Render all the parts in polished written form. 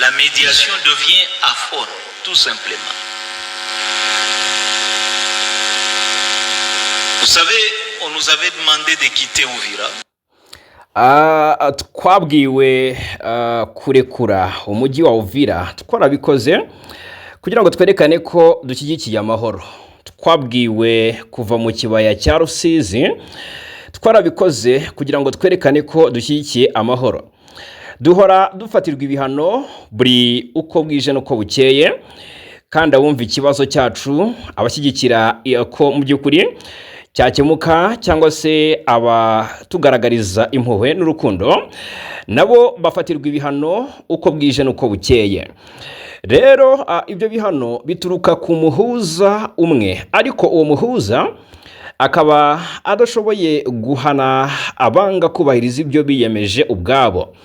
la médiation devient aphone, tout simplement. Vous savez, on nous avait demandé de quitter Uvira. Twabwiwe kurekura umujyi wa Uvira, twarabikoze kugira ngo twerekane ko dushyigikiye amahoro. Twabwiwe kuva mu kibaya cya Rusizi, twarabikoze kugira ngo twerekane ko dushyigikiye amahoro. Duhora dufatirwa ibihano buri uko bwije nuko bukeye, kandi abumva ikibazo cyacu abashyigikira ko mu by'ukuri cyakemuka cyangwa se abatugaragariza impuhwe n'urukundo nabo bafatirwa ibihano uko bwije nuko bukeye. Rero ibyo bihano bituruka ku muhuza umwe, ariko uwo muhuza akaba adashoboye guhana abanga kubahiriza ibyo biyemeje ubwabo.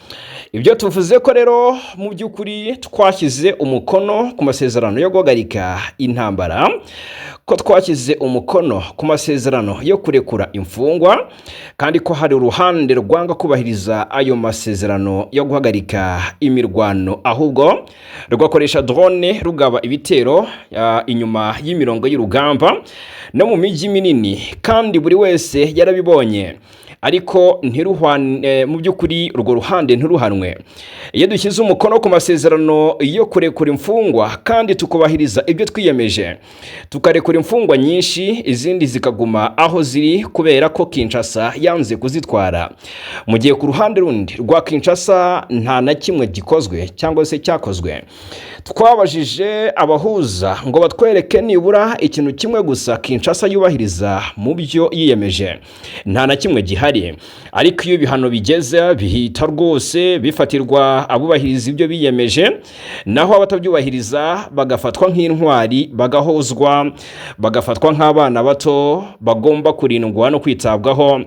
Ibyo tuvuze ko rero mu by'ukuri twashyize umukono ku masezerano yo guhagarika intambara, ko twashyize umukono ku masezerano yo kurekura imfungwa, kandi ko hari uruhande rwanga kubahiriza ayo masezerano yo guhagarika imirwano, ahubwo rugakoresha drone rugaba ibitero inyuma y'imirongo y'urugamba no mu mijyi minini, kandi buri wese yarabibonye. Ariko ntiruhwane, mu by'ukuri urwo ruhande ntiruhanwe. Iyo dushyize umukono ku masezerano yo kurekura imfungwa kandi tukubahiriza ibyo twiyemeje, tukarekura imfungwa nyinshi, izindi zikaguma aho ziri kubera ko Kinshasa yanze kuzitwara. Mu gihe ku ruhande rundi rwa Kinshasa nta na kimwe gikozwe cyangwa se cyakozwe. Twabajije abahuza ngo batwereke nibura ikintu kimwe gusa Kinshasa yubahiriza mu byo yiyemeje. Nta na kimwe gihari. Ariko iyo ibihano bigeze bihita rwose bifatirwa abubahiriza ibyo biyemeje, naho abatabyubahiriza bagafatwa nk'intwari, bagahozwa, bagafatwa nk'abana bato bagomba kurindwa no kwitabwaho.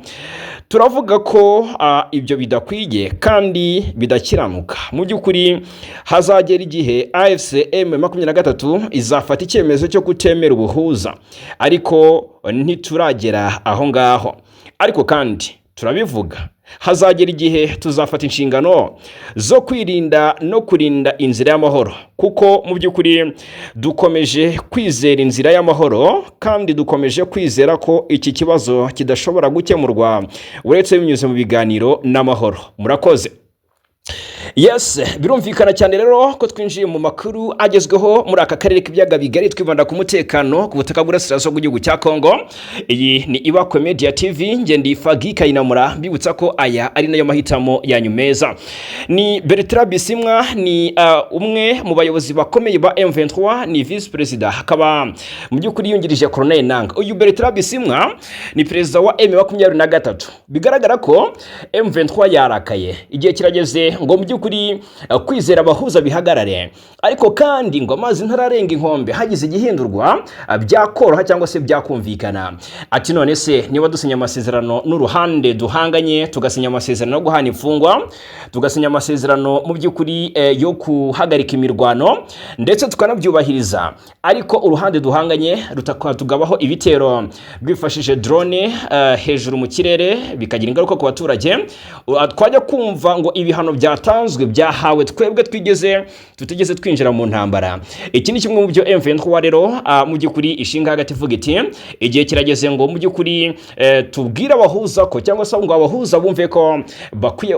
Turavuga ko ibyo bidakwiye kandi bidakiranuka. Mu by'ukuri hazagera igihe AFC M23 izafata icyemezo cyo kutemera ubuhuza, ariko ntituragera aho ngaho. Ariko kandi turabivuga, hazagera igihe tuzafata inshingano zo kwirinda no kurinda inzira y'amahoro, kuko mu by'ukuri dukomeje kwizera inzira y'amahoro, kandi dukomeje kwizera ko iki kibazo kidashobora gukemurwa uretse binyuze mu biganiro n'amahoro. Murakoze. Yes, birumvikana cyane rero ko twinjiye mu makuru agezweho muri aka karere k'ibyaga bigari, twibanda ku mutekano ku butaka bw'Uburasirazuba bw'igihugu cya Kongo. Iyi ni Ibakwe Media TV, nge ndi Fagi Kayinamura, mbibutsa ko aya ari nayo mahitamo yanyu meza. Ni Bertrand Bisimwa, ni umwe mu bayobozi bakomeye ba M23, ni vice president, akaba mu by'ukuri yungirije Colonel Nanga. Uyu Bertrand Bisimwa ni perezida wa M23. Bigaragara ko M23 yarakaye, igihe kirageze ngo mu by'ukuri kwizera abahuza bihagarare, ariko kandi ngo amazi ntararenga inkombe, hagize igihindurwa byakoroha cyangwa se byakumvikana. Ati none se niba dusinya amasezerano n'uruhande duhanganye, tugasinya amasezerano yo guhana imfungwa, tugasinya amasezerano mu by'ukuri yo kuhagarika imirwano ndetse tukanabyubahiriza, ariko uruhande duhanganye tugabaho ibitero bwifashishije drone hejuru mu kirere, bikagira ingaruka ku baturage, twajya kumva ngo ibihano byatanzwe byahawe twebwe tutigeze twinjira mu ntambara. Iki ni kimwe mu byo M23 rero mu by'ukuri ishinga hagati ivuga iti igihe kirageze ngo mu by'ukuri tubwire abahuza ko, cyangwa se ngo abahuza bumve ko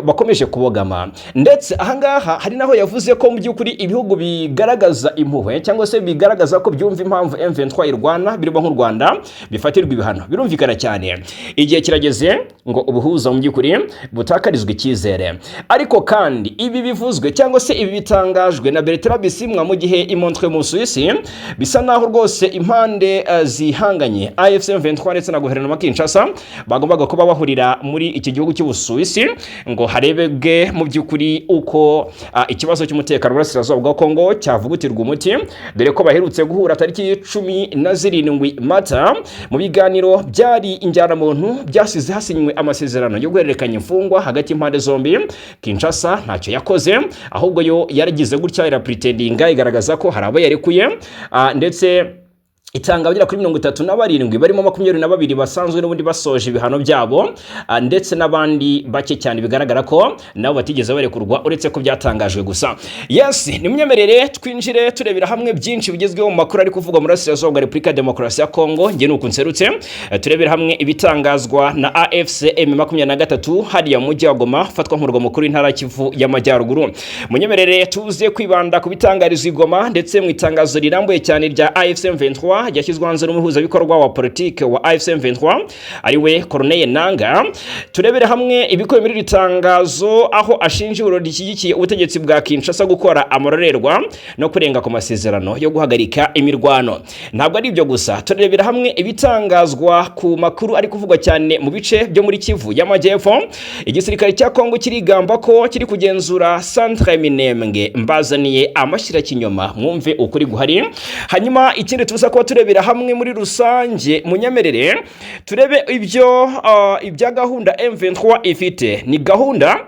bakomeje kubogama. Ndetse ahangaha hari naho yavuze ko mu by'ukuri ibihugu bigaragaza impuhwe cyangwa se bigaragaza ko byumva impamvu M23 irwana, birimo nk'u Rwanda, bifatirwa ibihano. Birumvikana cyane, igihe kirageze ngo ubuhuza mu by'ukuri butakarizwe icyizere. Ariko kandi ibi bivuzwe cyangwa se ibi bitangajwe na Bertrand Bisimwa mu gihe imontre mu Suisse, bisa naho rwose impande zihanganye AFC M23 ndetse na guverinoma Kinshasa bagombaga kuba bahurira muri iki gihugu cy'Ubusuwisi ngo harebwe mu by'ukuri uko ikibazo cy'umutekano w'Uburasirazuba bwa Kongo cyavugutirwa umuti, dore ko baherutse guhura tariki 17 Mata mu biganiro byari injyana muntu byasize hasinywe amasezerano yo guhererekanya imfungwa hagati y'impande zombi. Kinshasa ntacyo yakoze, ahubwo yo yaragize gutya, irapretendinga igaragaza ko hari abo yarekuye, ndetse itanga abagera kuri 37 barimo 22 basanzwe n'ubundi basoje ibihano byabo, ndetse n'abandi bake cyane bigaragara ko nabo batigeze barekurwa uretse ko byatangajwe gusa. Yes, nimyemerere twinjire turebera hamwe byinshi bigezweho mu makuru ari kuvugwa muri Burasirazuba bwa Repubulika ya Demokarasi ya Kongo. Nge nuko nserutse turebera hamwe ibitangazwa na AFC M23 hariya mu mujyi wa Goma, fatwa nk'umurwa mukuru w'intara Kivu y'Amajyaruguru. Munyemerere tuze kwibanda ku bitangarizwa i Goma ndetse mu itangazo rirambuye cyane rya AFC M23 yashyizwe hanze n'umuhuzabikorwa wa politike wa AFC M23 ariwe Corneille Nangaa. Turebere hamwe ibikubiye muri ritangazo, aho ashinja urwo rishyigikiye ubutegetsi bwa Kinshasa gukora amarorerwa no kurenga ku masezerano yo guhagarika imirwano. Ntabwo ari ibyo gusa, turebera hamwe ibitangazwa ku makuru ari kuvugwa cyane mu bice byo muri Kivu y'Amajyepfo. Igisirikare cya Kongo kirigamba ko kiri kugenzura Centre Minembwe. Mbazaniye amashyira kinyoma mwumve ukuri guhari. Hanyuma ikindi tubusa ko turebera hamwe muri rusange, munyemerere turebe ibya gahunda M23 ifite. Ni gahunda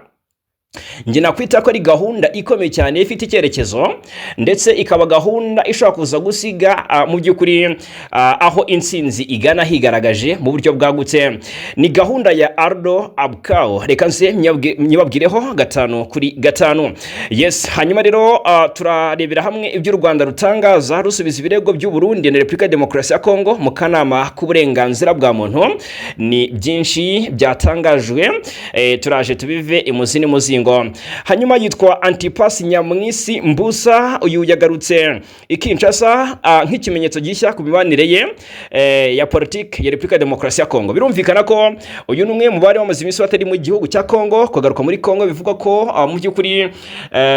nge nakwita ko ari gahunda ikomeye cyane ifite icyerekezo, ndetse ikaba gahunda ishobora kuza gusiga mu by'ukuri aho insinzi igana higaragaje mu buryo bwagutse. Ni gahunda ya Ardo Abkao. Reka nse nyibabwireho 5 kuri 5. Yes, hanyuma rero turarebera hamwe ibyo u Rwanda rutangaza rusubiza ibirego by'u Burundi na Repubulika ya Demokarasi ya Kongo mu kanama k'uburenganzira bwa muntu. Ni byinshi byatangajwe, turaje tubive imuzini muzingo. Hanyuma yitwa Antipas Nyamwisi Mbusa, uyu yagarutse Kinshasa nk'ikimenyetso gishya ku mibanire ye ya politike ya Repubulika ya Demokarasi ya Kongo. Birumvikana ko uyu numwe mu bari bamaze iminsi batari mu gihugu cya Kongo, kugaruka muri Kongo bivuga ko mu by'ukuri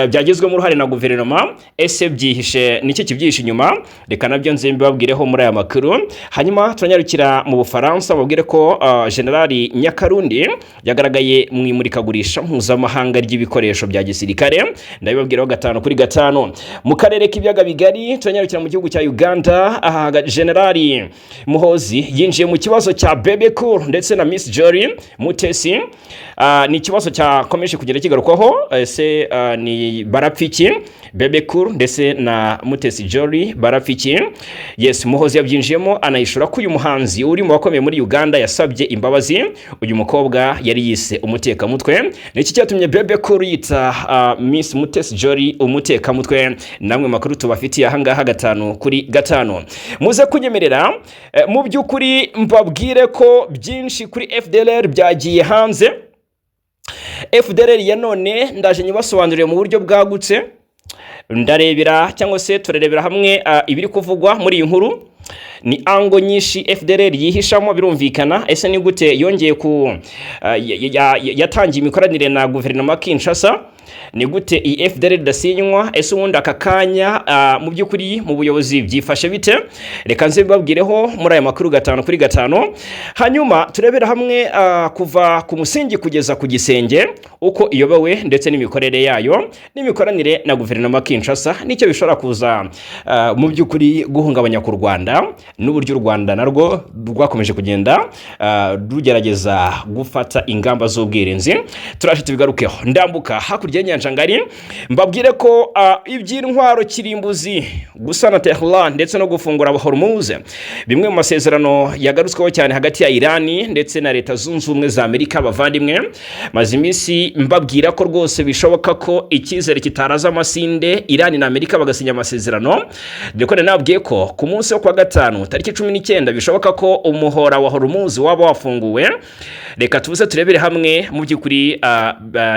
byagezwe mu ruhare na guverinoma. Ese byihishe niki kibyihishe inyuma? Reka nabyo nze mbabwireho muri aya makuru. Hanyuma turanyarukira mu Bufaransa babwire ko Generali Nyakarundi yagaragaye mu imurikagurisha mpuzamahanga ry'ibikoresho bya gisirikare. Ndabibabwiraho 5 kuri 5. Mu karere k'ibyaga bigari turanyarukira mu gihugu cya Uganda. Generali Muhozi yinjiye mu kibazo cya Bebe Cool ndetse na Miss Jory Mutesi. Ni ikibazo cyakomeje kugenda kigarukwaho. Ese ni barapfiki Bebe Cool ndetse na Mutesi Jory barapfiki? Yes, Muhozi yabyinjiyemo anayishura ko uyu muhanzi uri mu bakomeye muri Uganda yasabye imbabazi uyu mukobwa yari yise umutekamutwe. Niki cyatumye Bebe Cool yita Miss Mutesi Jory umutekamutwe? Namwe makuru tubafitiye aha ngaha 5 kuri 5. Muze kunyemerera mu by'ukuri mbabwire ko byinshi kuri FDLR byagiye hanze. FDLR ya none ndaje nyibasobanurire mu buryo bwagutse. Ndarebera cyangwa se turarebera hamwe ibiri kuvugwa muri iyi nkuru. Ni ango nyinshi FDLR yihishamo, birumvikana. Ese ni gute yongeye yatangiye imikoranire na guverinoma Kinshasa? Ni gute iyi FDLR dasinywa? Ese ubundi akakanya mu by'ukuri mu buyobozi byifashe bite? Reka nze mbabwireho muri aya makuru 5 kuri 5. Hanyuma turebera hamwe kuva ku musingi kugeza ku gisenge uko iyobowe ndetse n'imikorere yayo n'imikoranire na guverinoma Kinshasa, nicyo bishobora kuza mu by'ukuri guhungabanya ku Rwanda, n'uburyo u Rwanda narwo rwakomeje kugenda rugerageza gufata ingamba z'ubwirinzi. Turaje tubigarukeho. Ndambuka hakurya y'inyanja ngari mbabwire ko iby'intwaro kirimbuzi gusana Tehran ndetse no gufungura Hormuz, bimwe mu masezerano yagarutsweho cyane hagati ya Irani ndetse na Leta Zunze Ubumwe za Amerika. Bavandimwe, maze iminsi mbabwira ko rwose bishoboka ko icyizere kitaraza amasinde Irani na Amerika bagasinya amasezerano. Ndiko nabwiye ko ku munsi wo kwa 5 tariki 19 bishoboka ko umuhora wa Hormuz waba wafunguwe. Reka tubuze turebere hamwe mu by'ukuri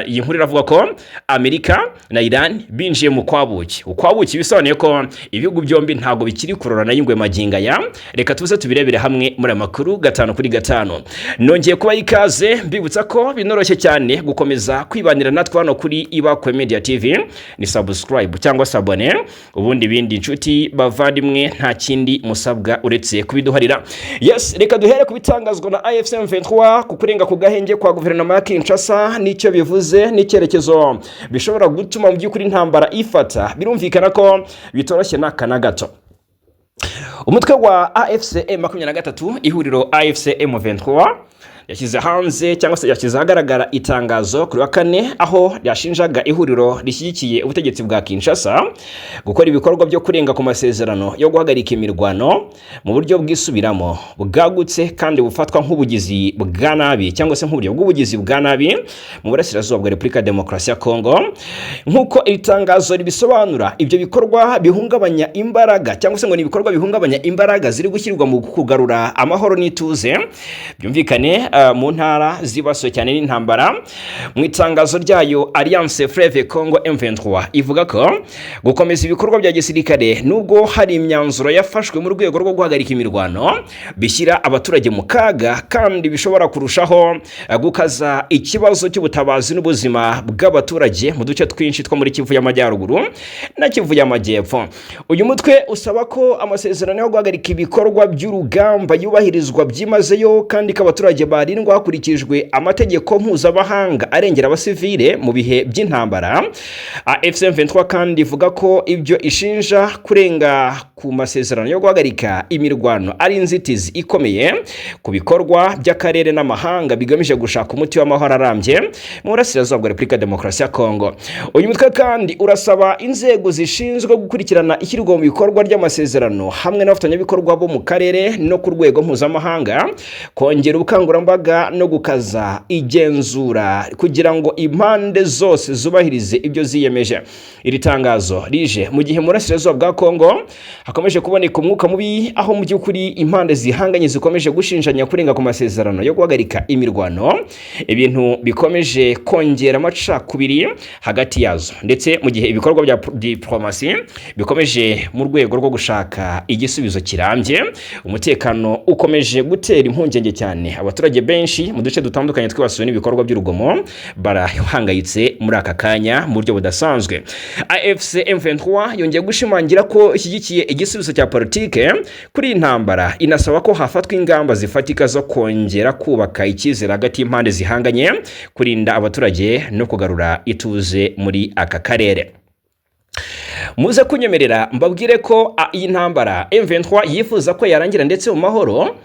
iyi nkuru iravuga ko Amerika na Iran binjiye mu kwabuki. Ukwabuki bisobanuye ko ibihugu byombi ntago bikiri kurorana y'ingwe maginga ya. Reka tubuze tubirebere hamwe muri amakuru 5 kuri 5. Nongeye kuba ikaze mbibutsa ko binoroshye cyane gukomeza kwibanira natwe hano kuri Ibakwe Media TV. Ni subscribe cyangwa sabone, ubundi bindi inshuti bavandimwe nta kindi musabwa uretse kubiduharira. Yes, reka duhere kubitangazwa na AFC M23 kukurenga ku gahenge kwa guverinoma ya Kinshasa. Nicyo bivuze n'icyerekezo bishobora gutuma mu by'ukuri intambara ifata. Birumvikana ko bitoroshye n'akana gato. Umutwe wa AFC M23 ihuriro AFC M23 yashyize hanze cyangwa se yashyize ahagaragara itangazo kuri wa kane aho yashinjaga ihuriro rishyigikiye ubutegetsi bwa Kinshasa gukora ibikorwa byo kurenga ku masezerano yo guhagarika imirwano mu buryo bwisubiramo bwagutse kandi bufatwa nk'ubugizi bwa nabi cyangwa se nk'uburyo bw'ubugizi bwa nabi mu burasirazuba bwa Repubulika ya Demokarasi ya Kongo. Nk'uko iri tangazo ribisobanura, ibyo bikorwa bihungabanya imbaraga cyangwa se ngo ni ibikorwa bihungabanya imbaraga ziri gushyirwa mu kugarura amahoro n'ituze byumvikane mu ntara zibasiwe cyane n'intambara. Mu itangazo ryayo Alliance Fleuve Congo M23 ivuga ko gukomeza ibikorwa bya gisirikare nubwo hari imyanzuro yafashwe mu rwego rwo guhagarika imirwano bishyira abaturage mu kaga kandi bishobora kurushaho gukaza ikibazo cy'ubutabazi n'ubuzima bw'abaturage mu duce twinshi two muri Kivu y'Amajyaruguru na Kivu y'Amajyepfo. Uyu mutwe usaba ko amasezerano yo guhagarika ibikorwa by'urugamba yubahirizwa byimazeyo kandi ko abaturage barindwa hakurikijwe amategeko mpuzamahanga arengera abasivile mu bihe by'intambara. AFC M23 kandi ivuga ko ibyo ishinja kurenga ku masezerano yo guhagarika imirwano ari inzitizi ikomeye ku bikorwa by'akarere n'amahanga bigamije gushaka umuti w'amahoro arambye mu burasirazuba bwa Repubulika ya Demokarasi ya Kongo. Uyu mutwe kandi urasaba inzego zishinzwe gukurikirana ishyirwa mu bikorwa ry'amasezerano hamwe n'abafatanyabikorwa bo mu karere no ku rwego mpuzamahanga kongera ubukangurambaga no gukaza igenzura kugira ngo impande zose zubahirize ibyo ziyemeje. Iri tangazo rije mu gihe mu burasirazuba bwa Kongo hakomeje kuboneka umwuka mubi aho mu by'ukuri impande zihanganye zikomeje gushinjanya kurenga ku masezerano yo guhagarika imirwano, ibintu bikomeje kongera amacakubiri hagati yazo, ndetse mu gihe ibikorwa bya diplomasi bikomeje mu rwego rwo gushaka igisubizo kirambye. Umutekano ukomeje gutera impungenge cyane, abaturage benshi mu duce dutandukanye twibasiwe n'ibikorwa by'urugomo barahangayitse muri aka kanya mu buryo budasanzwe. AFC M23 yongeye gushimangira ko ishyigikiye igisubizo cya politike kuri intambara, inasaba ko hafatwa ingamba zifatika zo kongera kubaka icyizere hagati y'impande zihanganye, kurinda abaturage no kugarura ituze muri aka karere. Muze kunyemerera mbabwire ko iyi ntambara M23 yifuza ko yarangira ndetse mu mahoro.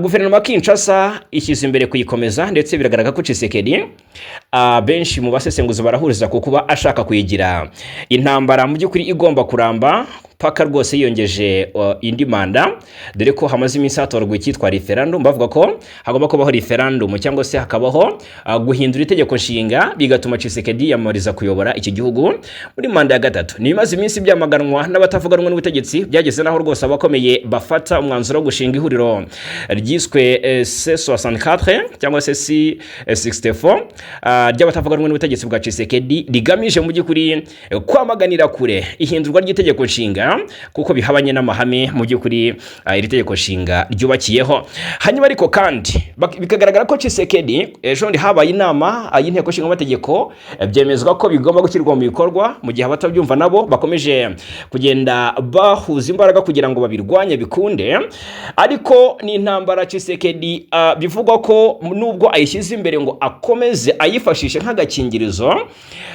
Guverinoma Kinshasa ishyize imbere kuyikomeza ndetse biragaragara ko Tshisekedi benshi mu basesenguzi barahuriza ku kuba ashaka kuyigira intambara mu by'ukuri igomba kuramba paka rwose yiyongeje indi manda, dore ko hamaze iminsi hatorwa icyitwa referendum. Bavuga ko hagomba kubaho referendum cyangwa se hakabaho guhindura itegeko nshinga bigatuma Tshisekedi yamariza kuyobora iki gihugu muri manda ya gatatu. Ni bimaze iminsi byamaganwa n'abatavuganwa n'ubutegetsi, byageze naho rwose abakomeye bafata umwanzuro wo gushinga ihuriro ryiswe C64 cyangwa se C64 ry'abatavuganwa n'ubutegetsi bwa Tshisekedi rigamije mu by'ukuri kwamaganira kure ihindurwa ry'itegeko nshinga kuko bihabanye n'amahame mu by'ukuri iri tegeko nshinga ryubakiyeho. Hanyuma ariko kandi bikagaragara ko Tshisekedi ejo ndi habaye inama y'inteko nshinga amategeko byemezwa ko bigomba gushyirwa mu bikorwa, mu gihe abatabyumva nabo bakomeje kugenda bahuza imbaraga kugira ngo babirwanye bikunde. Ariko ni intambara Tshisekedi bivugwa ko nubwo ayishyize imbere ngo akomeze ayifashishe nk'agakingirizo,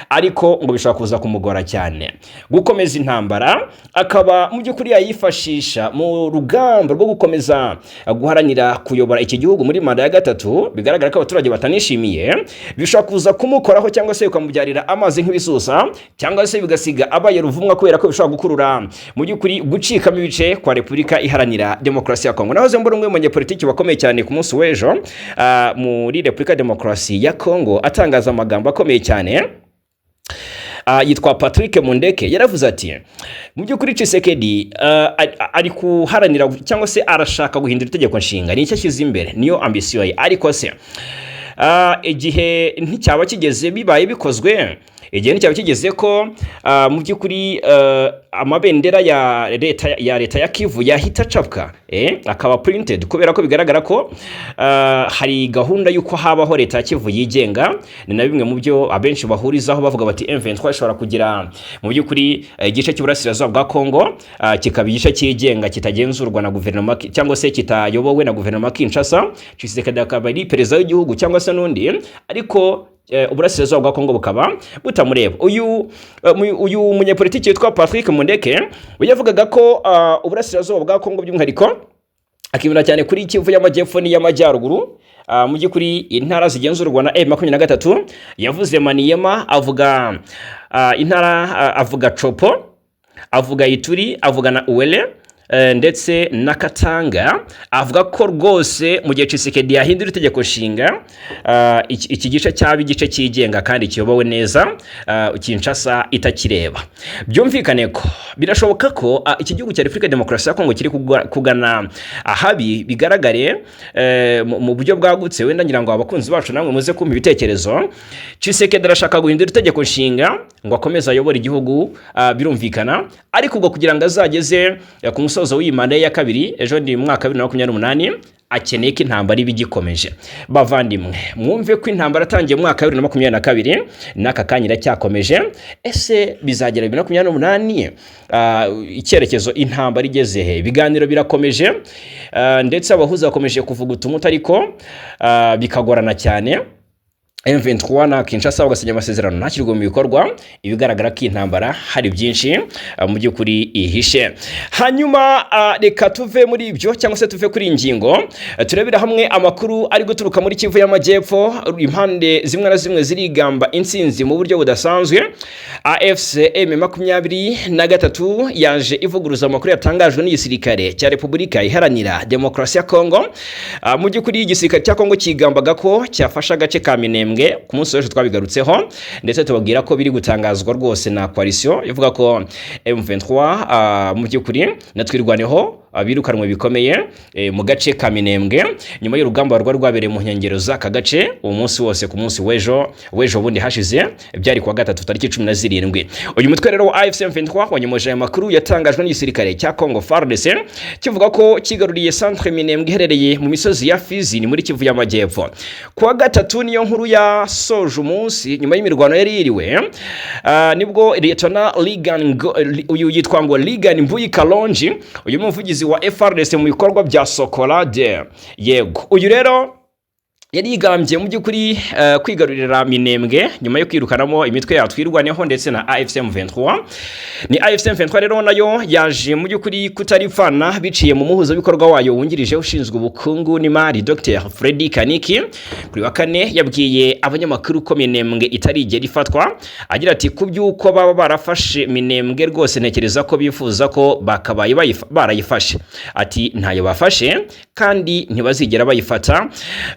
ariko ngo bishobora kuza kumugora cyane gukomeza intambara, akaba mu by'ukuri yayifashisha mu rugamba rwo gukomeza guharanira kuyobora iki gihugu muri manda ya gatatu. Bigaragara ko abaturage batanishimiye, bishobora kuza kumukoraho cyangwa se bikamubyarira amazi nk'ibisusa, cyangwa se bigasiga abaye ruvumwa kubera ko bishobora gukurura mu by'ukuri gucikamo ibice kwa Repubulika Iharanira Demokarasi ya Kongo. Nahoze mbona umwe mu banyapolitiki bakomeye cyane ku munsi w'ejo muri Repubulika ya Demokarasi ya Kongo atangaza amagambo akomeye cyane. Yitwa Patrick Mundeke, yaravuze ati mu by'ukuri Tshisekedi ari kuharanira cyangwa se arashaka guhindura itegeko nshinga, ni icyo ashyize imbere, niyo ambition ye. Ariko se igihe nticyaba kigeze bibaye bikozwe, igihe nticyaba kigeze ko mu by'ukuri amabendera ya leta ya Kivu yahita acapwa akaba printed, kubera ko bigaragara ko hari gahunda y'uko habaho leta ya Kivu yigenga. Ni na bimwe mu byo abenshi bahurizaho bavuga bati M23 ishobora kugira mu by'ukuri igice cy'uburasirazuba bwa Kongo kikaba igice cyigenga kitagenzurwa na guverinoma cyangwa se kitayobowe na guverinoma Kinshasa. Tshisekedi akaba ari perezida w'igihugu cyangwa se n'undi, ariko uburasirazuba bwa Kongo bukaba butamureba. Uyu munyapolitiki witwa Patrick Mundeke yavugaga ko uburasirazuba bwa Kongo by'umwihariko akibona cyane kuri Kivu y'Amajyepfo n'iy'Amajyaruguru mu by'ukuri intara zigenzurwa na M23 yavuze Maniema, avuga intara, avuga Chopo, avuga Ituri, avuga na Uele ndetse na Katanga. Avuga ko rwose mu gihe Tshisekedi yahindura itegeko nshinga iki gice cyaba igice cyigenga kandi kiyobowe neza, Kinshasa itakireba. Byumvikane ko birashoboka ko iki gihugu cya Repubulika Demokarasi ya Kongo kiri kugana ahabi, bigaragare mu buryo bwagutse. Wenda ngira ngo abakunzi bacu namwe muze kumva ibitekerezo. Tshisekedi arashaka guhindura itegeko nshinga ngo akomeze ayobore igihugu, birumvikana, ariko ubwo kugira ngo azageze ku musozo w'imanda ya kabiri ejo ndi mwaka 2028 akeneye ko intambara ibigikomeje. Bavandimwe, mwumve ko intambara atangiye mwaka 2022 n'aka kanyira cyakomeje. Ese bizagera 2028 icyerekezo intambara igeze he? Ibiganiro birakomeje ndetse abahuza bakomeje kuvuga utuntu ariko bikagorana cyane. M23 na Kinshasa bagasinya amasezerano ntakirwa mu bikorwa, ibigaragara ko intambara hari byinshi mu by'ukuri ihishe. Hanyuma reka tuve muri ibyo cyangwa se tuve kuri ingingo, turebera hamwe amakuru ari guturuka muri Kivu y'Amajyepfo. Impande zimwe na zimwe zirigamba intsinzi mu buryo budasanzwe. AFC M23 yaje ivuguruza amakuru yatangajwe n'igisirikare cya Repubulika Iharanira Demokarasi ya Kongo. Mu by'ukuri igisirikare cya Kongo kigambaga ko cyafasha agace ka Minembwe. Ku munsi w'ejo twabigarutseho ndetse tubabwira ko biri gutangazwa rwose na coalition ivuga ko M23 mu by'ukuri natwirwaneho abirukanwe bikomeye mu gace ka Minembwe nyuma y'urugamba rwabereye mu nkengero z'aka gace umunsi wose ku munsi w'ejo bundi hashize, byari kuwa gatatu tariki 17. Uyu mutwe rero wa AFC M23 wanyemoje aya makuru yatangajwe n'igisirikare cya Congo FARDC kivuga ko kigaruriye centre Minembwe iherereye mu misozi ya Fizi ni muri Kivu y'Amajyepfo. Kuwa gatatu niyo nkuru ya soje umunsi nyuma y'imirwano yari iriwe, nibwo Lieutenant Ligan uyu yitwa ngo Ligan Mbuyi Kalonji, uyu muvugizi wa FARDC mu bikorwa bya Sokolade. Yego, uyu rero yari yigambye mu by'ukuri kwigarurira Minembwe nyuma yo kwirukanamo imitwe yatwirwaneho ndetse na AFC M23. Ni AFC M23 rero nayo yaje mu by'ukuri kutarifana biciye mu muhuzo bikorwa wayo wungirije ushinzwe ubukungu n'imari Dr Freddy Kaniki. Kuri wa kane yabwiye abanyamakuru ko Minembwe itarigera ifatwa, agira ati kubyuko baba barafashe Minembwe rwose ntekereza ko bifuza ko bakabaye barayifashe. Ati ntayo bafashe kandi ntibazigera bayifata.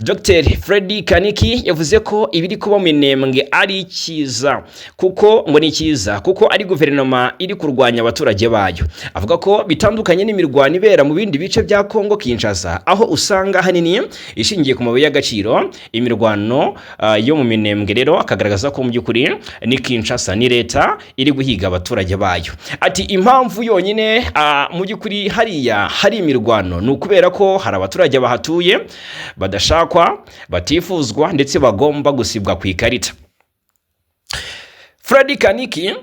Dr Freddy Kaniki yavuze ko ibiri kuba Minembwe ari cyiza kuko ngo ni cyiza kuko ari guverinoma iri kurwanya abaturage bayo. Avuga ko bitandukanye n'imirwano ibera mu bindi bice bya Kongo Kinshasa aho usanga hanini ishingiye ku mabuye y'agaciro. Imirwano yo mu Minembwe rero akagaragaza ko mu by'ukuri ni Kinshasa ni leta iri guhiga abaturage bayo. Ati impamvu yonyine mu by'ukuri hariya hari imirwano ni ukubera ko hari abaturage bahatuye badashakwa, batifuzwa ndetse bagomba gusibwa ku ikarita. Freddy Kaniki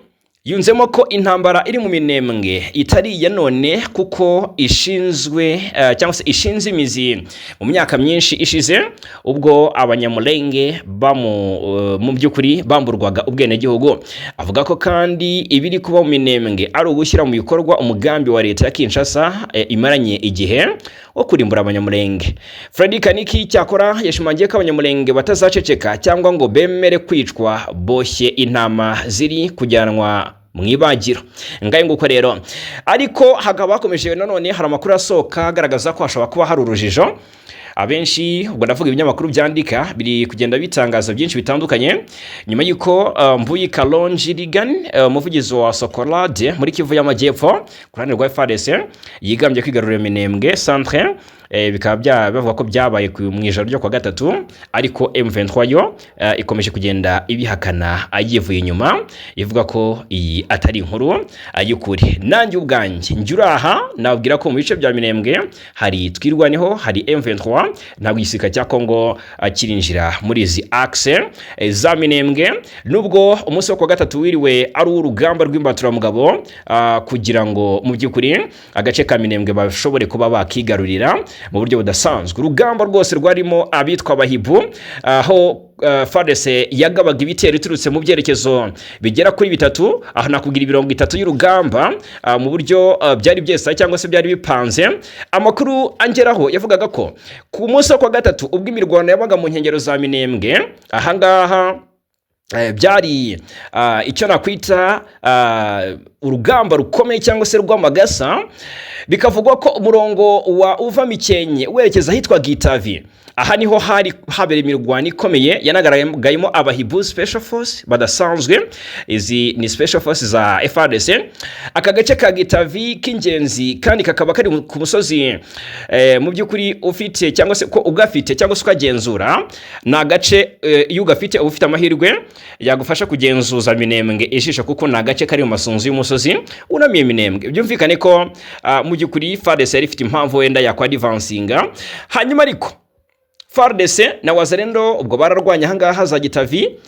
yunzemo ko intambara iri mu Minembwe itari ya none kuko ishinzwe cyangwa se ishinze imizi mu myaka myinshi ishize ubwo abanyamulenge mu by'ukuri bamburwaga ubwene gihugu. Avuga ko kandi ibiri kuba mu Minembwe ari ugushyira mu bikorwa umugambi wa leta ya Kinshasa imaranye igihe wo kurimbura abanyamulenge. Freddy Kaniki cyakora yashimangiye ko abanyamulenge batazaceceka cyangwa ngo bemere kwicwa boshye intama ziri kujyanwa mwibagiro. Ngaye nguko rero ariko hakaba hakomeje nanone hari amakuru asohoka agaragaza ko hashobora kuba hari urujijo. Abenshi ubwo ndavuga ibinyamakuru byandika biri kugenda bitangaza byinshi bitandukanye nyuma y'uko Mbuyi Kalonji Ligan umuvugizi wa Sokolade muri Kivu y'Amajyepfo ku ruhande rwa FARDC yigambye kwigarurira Minembwe centre. Bikaba bavuga ko byabaye mu ijoro ryo kwa gatatu, ariko M23 yo ikomeje kugenda ibihakana ayivuye inyuma ivuga ko iyi atari inkuru ayukuri. Nanjye ubwanjye njuraha nabwira ko mu bice bya Minembwe hari twirwaneho, hari M23 ntabwo igisirikare cya Kongo kirinjira muri izi axe za Minembwe, nubwo umunsi wo kwa gatatu wiriwe ari urugamba rw'imbaturamugabo kugira ngo mu by'ukuri agace ka Minembwe bashobore kuba bakigarurira. mu buryo budasanzwe. Urugamba rwose rwarimo abitwa abahibu, aho FARDC yagabaga ibitero iturutse mu byerekezo bigera kuri bitatu, aho nakubwira 30 y'urugamba mu buryo byari byesa cyangwa se byari bipanze. Amakuru angeraho yavugaga ko ku munsi wa gatatu ubwo imirwano yabaga mu nkengero za Minembwe, ahangaha byari icyo nakwita urugamba rukomeye cyangwa se rw'amagasa. Bikavugwa ko umurongo wa uva Mikenke werekeza ahitwa Gitavi, aha niho hari habera imirwano ikomeye yanagaragayemo abahibu special force badasanzwe. Izi ni special force za FARDC. Aka gace ka Gitavi k'ingenzi kandi kakaba kari ku musozi mu by'ukuri ufite cyangwa se ko ugafite cyangwa se ukagenzura. Na gace iyo ugafite ufite amahirwe yagufasha kugenzuza Minembwe ijisho, kuko na gace kari mu masunzu y'umusozi unamiye Minembwe. Byumvikane ko mu by'ukuri FARDC yari ifite impamvu wenda yakwa advancinga. Hanyuma ariko FARDC na Wazalendo ubwo bararwanya ahangaha za Gitavi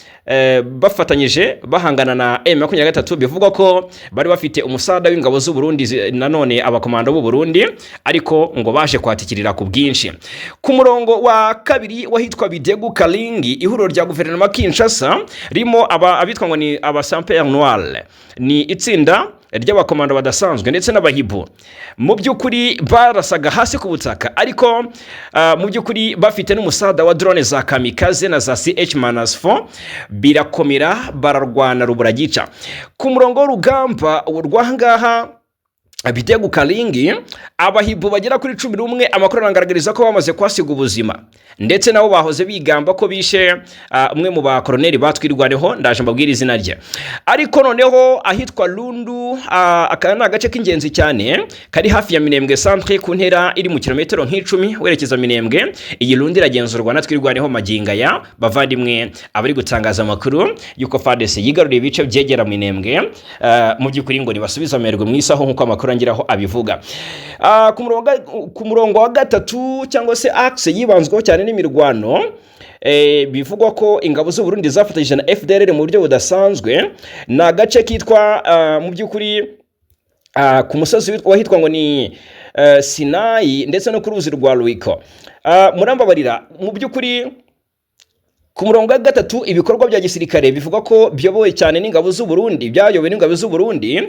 bafatanyije bahangana na M23. Bivugwa ko bari bafite umusada w'ingabo z'u Burundi, nanone abakomando b'u Burundi, ariko ngo baje kwatikirira ku bwinshi. Ku murongo wa kabiri wahitwa Bidegu Kalingi, ihuriro rya guverinoma Kinshasa rimo abitwa ngo ni aba Saint-Pierre Noir, ni itsinda ry'abakomando badasanzwe ndetse n'abahibu. Mu by'ukuri barasaga hasi ku butaka, ariko mu by'ukuri bafite n'umusada wa drone za kamikaze na za CH-4 birakomera, bararwana ruburagica. Ku murongo w'urugamba rw'ahangaha Bidegu Kalingi, abahibu bagera kuri 11 amakuru arangaragariza ko bamaze kwasiga ubuzima, ndetse nabo bahoze bigamba ko bishe umwe mu ba koloneli batwirwaneho, ndaje mbabwira izina rye. Ariko noneho ahitwa Lundu, akana agace k'ingenzi cyane kari hafi ya Minembwe centre ku ntera iri mu kilometero nk'icumi werekeza Minembwe. Iyi Lundu iragenzurwa na twirwaneho maginga ya bavandimwe abari gutangaza amakuru yuko FARDC yigaruriye ibice byegera Minembwe. Mu by'ukuri ngo nibasubiza amerwe mu isaho nkuko amakuru angiraho abivuga. Ku murongo wa gatatu cyangwa se axe yibanzweho cyane n'imirwano, bivugwa ko ingabo z'u Burundi zafatanyije na FDLR mu buryo budasanzwe. Na gace kitwa mu by'ukuri ku musozi wahitwa ngo ni Sinai ndetse no ku ruzi rwa Ruiko. Murambabarira, mu by'ukuri ku murongo wa gatatu ibikorwa bya gisirikare bivugwa ko byobowe cyane n'ingabo z'u Burundi, byayobowe n'ingabo z'u Burundi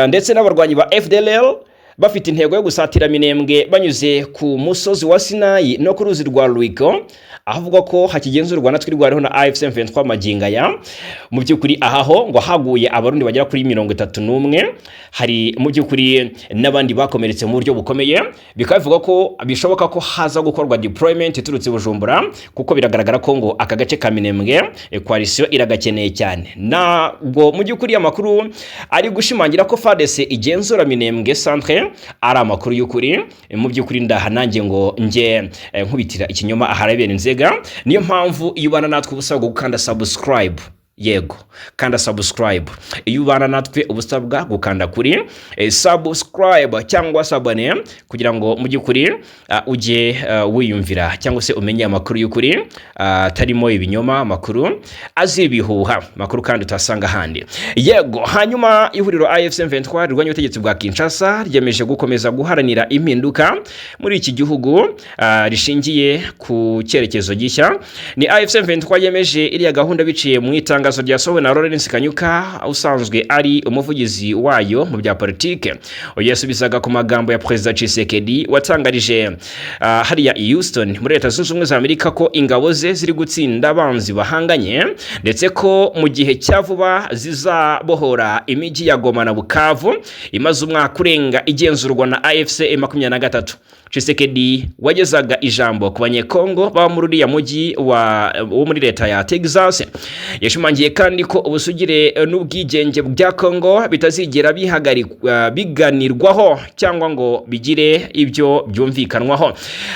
ndetse n'abarwanyi ba FDLR, bafite intego yo gusatira Minembwe banyuze ku musozi wa Sinai no ku ruzi rwa Ruiko, avuga ko hakigenzurwa na twirwareho na AFC M23 maginga ya. Mu by'ukuri ahaho ngo haguye abarundi bagera kuri 31, hari mu by'ukuri n'abandi bakomeretse mu buryo bukomeye. Bikavuga ko bishoboka ko haza gukorwa deployment iturutse Bujumbura, kuko biragaragara ko ngo aka gace ka Minembwe coalition iragakeneye cyane. Nabwo mu by'ukuri amakuru ari gushimangira ko FARDC igenzura Minembwe centre ari amakuru y'ukuri. Mu by'ukuri ndahanange ngo nje nkubitira ikinyoma aharabera inzega. Niyo mpamvu iyo ubana natwe ubusabwa gukanda subscribe. Yego, kanda subscribe. Iyo ubana natwe ubusabwa gukanda kuri subscribe cyangwa sabone, kugira ngo mu by'ukuri ujye wiyumvira cyangwa se umenye amakuru y'ukuri tarimo ibinyoma, amakuru azibihuha, makuru kandi utasanga handi. Yego, hanyuma ihuriro AFC M23 rwanya ubutegetsi bwa Kinshasa ryemeje gukomeza guharanira impinduka muri iki gihugu rishingiye ku cyerekezo gishya. Ni AFC M23 yemeje iriya gahunda biciye mu itangazo ryasohowe na Lawrence Kanyuka usanzwe ari umuvugizi wayo mu bya politike. Yasubizaga ku magambo ya President Tshisekedi watangarije hariya i Houston muri Leta Zunze Ubumwe za Amerika ko ingabo ze ziri gutsinda abanzi bahanganye, ndetse ko mu gihe cyavuba zizabohora imijyi ya Goma na Bukavu imaze umwaka urenga igenzurwa na AFC M23. Tshisekedi wagezaga ijambo ku banyekongo baba muri uriya mujyi wo muri leta ya Texas. Yashimangiye kandi ko ubusugire n'ubwigenge bya Kongo bitazigera biganirwaho cyangwa ngo bigire ibyo byumvikanwaho.